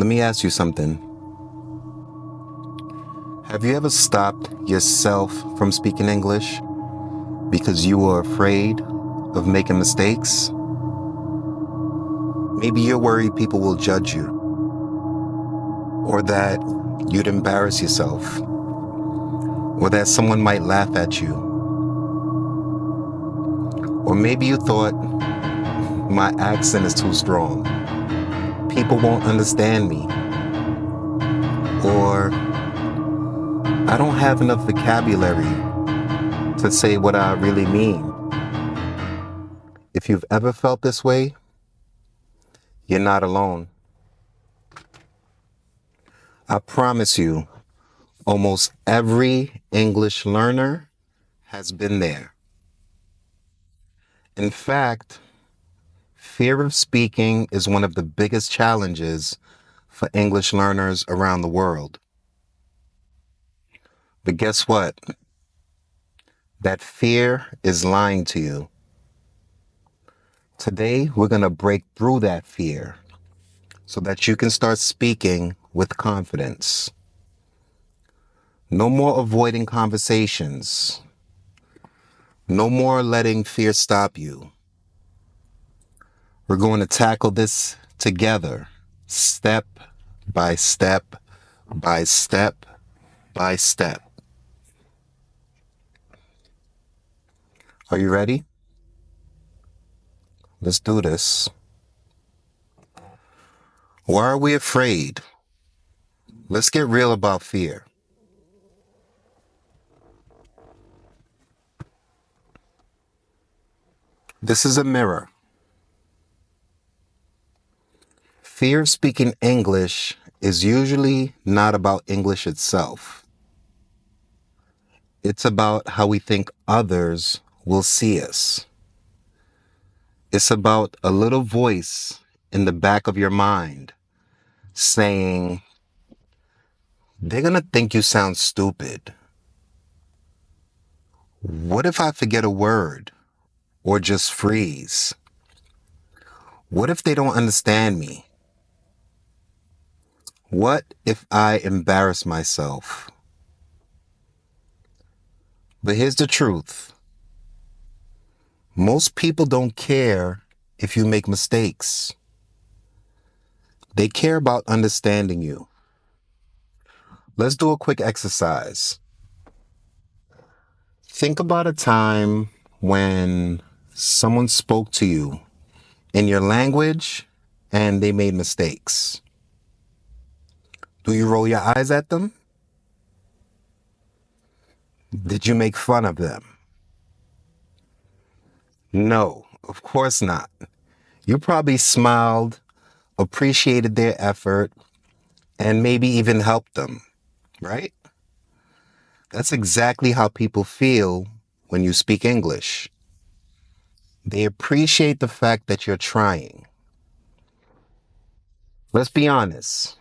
Let me ask you something. Have you ever stopped yourself from speaking English because you were afraid of making mistakes? Maybe you're worried people will judge you, or that you'd embarrass yourself, or that someone might laugh at you. Or maybe you thought, my accent is too strong. People won't understand me. Or I don't have enough vocabulary to say what I really mean. If you've ever felt this way, you're not alone. I promise you, almost every English learner has been there. In fact, fear of speaking is one of the biggest challenges for English learners around the world. But guess what? That fear is lying to you. Today, we're going to break through that fear so that you can start speaking with confidence. No more avoiding conversations. No more letting fear stop you. We're going to tackle this together, step by step by step by step. Are you ready? Let's do this. Why are we afraid? Let's get real about fear. This is a mirror. Fear of speaking English is usually not about English itself. It's about how we think others will see us. It's about a little voice in the back of your mind saying, they're going to think you sound stupid. What if I forget a word or just freeze? What if they don't understand me? What if I embarrass myself? But here's the truth. Most people don't care if you make mistakes. They care about understanding you. Let's do a quick exercise. Think about a time when someone spoke to you in your language and they made mistakes. Do you roll your eyes at them? Did you make fun of them? No, of course not. You probably smiled, appreciated their effort, and maybe even helped them, right? That's exactly how people feel when you speak English. They appreciate the fact that you're trying. Let's be honest.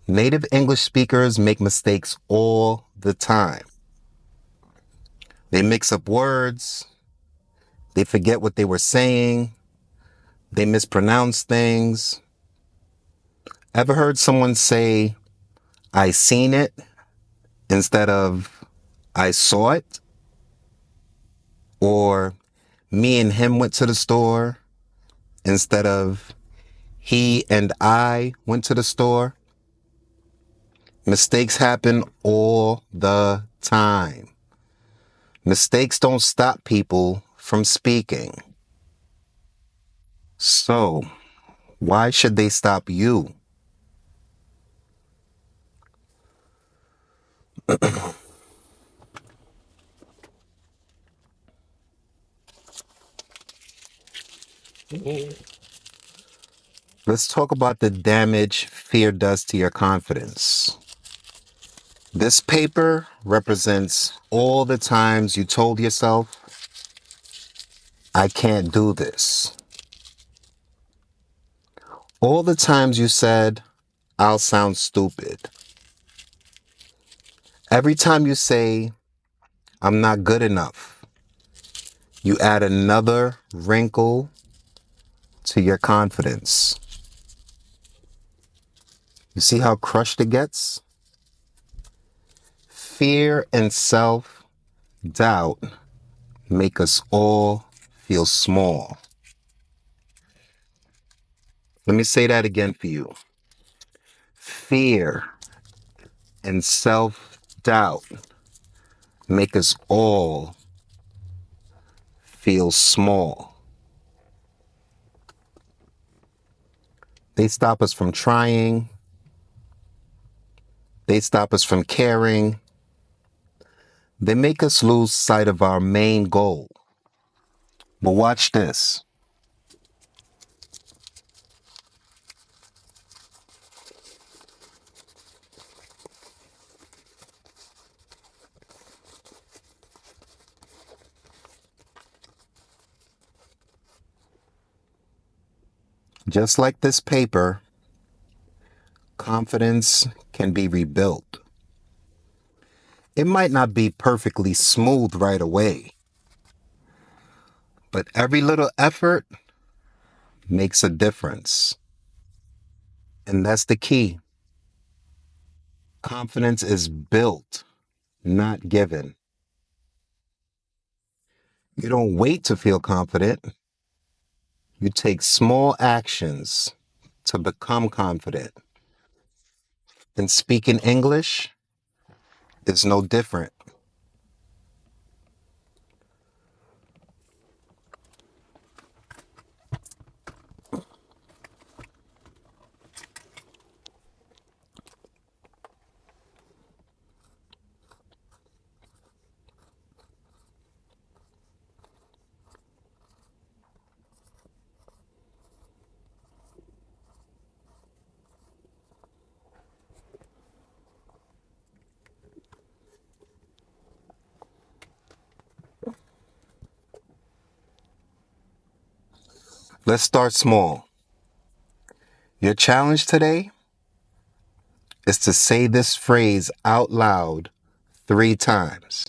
Native English speakers make mistakes all the time. They mix up words. They forget what they were saying. They mispronounce things. Ever heard someone say, I seen it instead of I saw it? Or me and him went to the store instead of he and I went to the store? Mistakes happen all the time. Mistakes don't stop people from speaking. So, why should they stop you? Let's talk about the damage fear does to your confidence. This paper represents all the times you told yourself, I can't do this. All the times you said, I'll sound stupid. Every time you say, I'm not good enough, you add another wrinkle to your confidence. You see how crushed it gets? Fear and self-doubt make us all feel small. Let me say that again for you. Fear and self-doubt make us all feel small. They stop us from trying. They stop us from caring. They make us lose sight of our main goal. But watch this. Just like this paper, confidence can be rebuilt. It might not be perfectly smooth right away, but every little effort makes a difference. And that's the key. Confidence is built, not given. You don't wait to feel confident. You take small actions to become confident. And speaking English is no different. Let's start small. Your challenge today is to say this phrase out loud 3 times.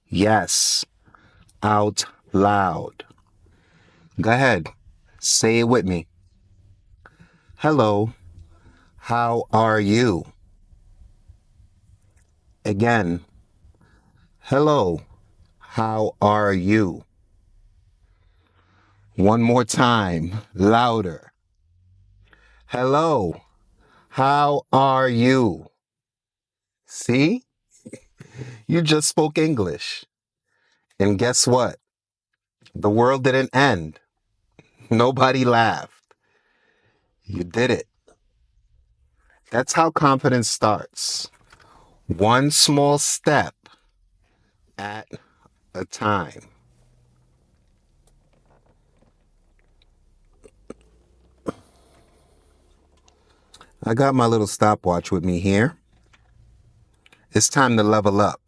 Yes, out loud. Go ahead. Say it with me. Hello, how are you? Again. Hello, how are you? One more time, louder. Hello, how are you? See? You just spoke English. And guess what? The world didn't end. Nobody laughed. You did it. That's how confidence starts. One small step at a time. I got my little stopwatch with me here. It's time to level up.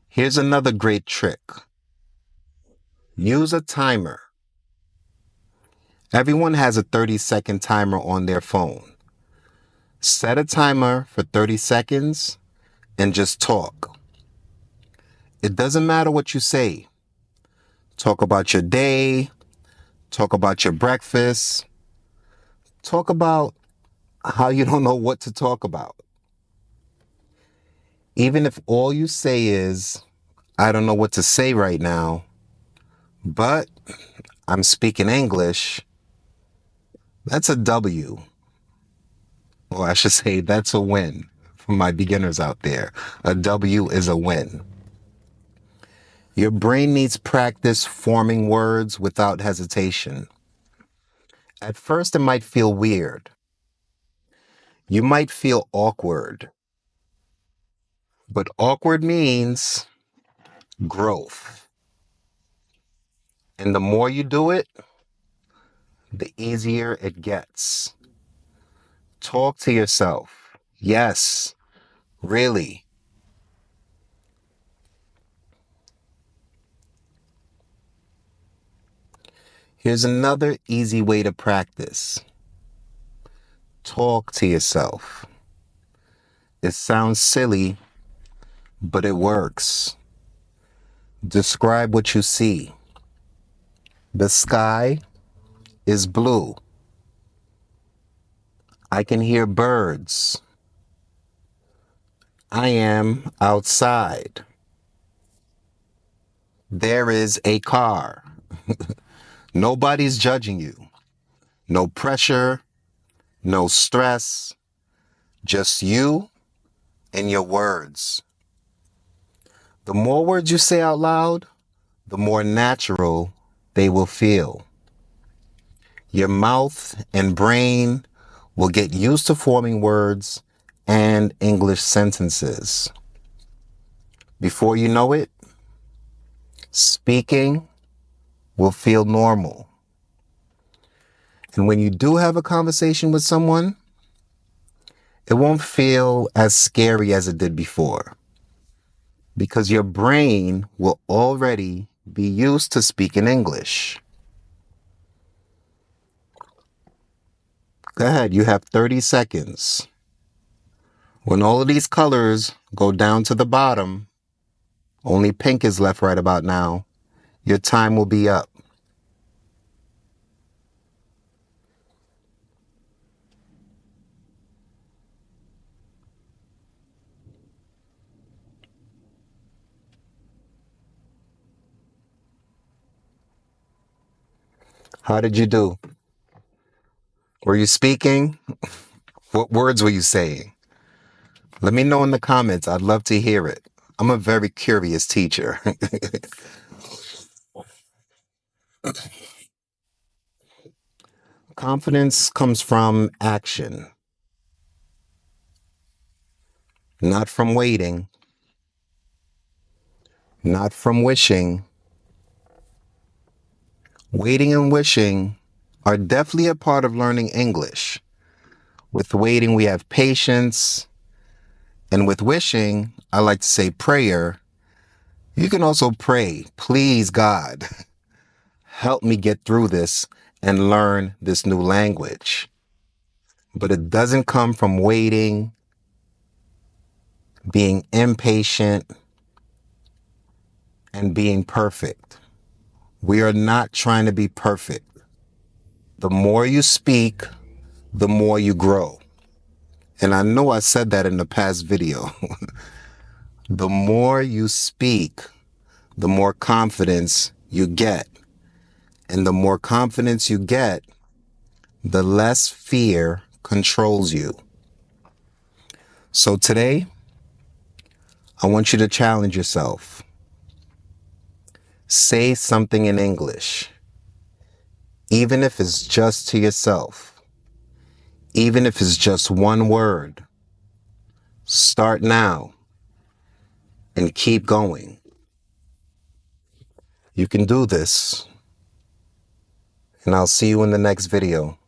Here's another great trick. Use a timer. Everyone has a 30-second timer on their phone. Set a timer for 30 seconds and just talk. It doesn't matter what you say. Talk about your day. Talk about your breakfast. Talk about how you don't know what to talk about. Even if all you say is, I don't know what to say right now, but I'm speaking English, that's a W. Or I should say, that's a win for my beginners out there. A W is a win. Your brain needs practice forming words without hesitation. At first, it might feel weird. You might feel awkward. But awkward means growth. And the more you do it, the easier it gets. Talk to yourself. Yes, really. Here's another easy way to practice. Talk to yourself. It sounds silly, but it works. Describe what you see. The sky is blue. I can hear birds. I am outside. There is a car. Nobody's judging you. No pressure, no stress, just you and your words. The more words you say out loud, the more natural they will feel. Your mouth and brain will get used to forming words and English sentences. Before you know it, speaking will feel normal. And when you do have a conversation with someone, it won't feel as scary as it did before, because your brain will already be used to speaking English. Go ahead, you have 30 seconds. When all of these colors go down to the bottom, only pink is left right about now, your time will be up. How did you do? Were you speaking? What words were you saying? Let me know in the comments. I'd love to hear it. I'm a very curious teacher. Confidence comes from action, not from waiting, not from wishing. Waiting and wishing are definitely a part of learning English. With waiting, we have patience. And with wishing, I like to say prayer. You can also pray, please, God, help me get through this and learn this new language. But it doesn't come from waiting, being impatient, and being perfect. We are not trying to be perfect. The more you speak, the more you grow. And I know I said that in the past video. The more you speak, the more confidence you get. And the more confidence you get, the less fear controls you. So today, I want you to challenge yourself. Say something in English, even if it's just to yourself, even if it's just one word. Start now and keep going. You can do this, and I'll see you in the next video.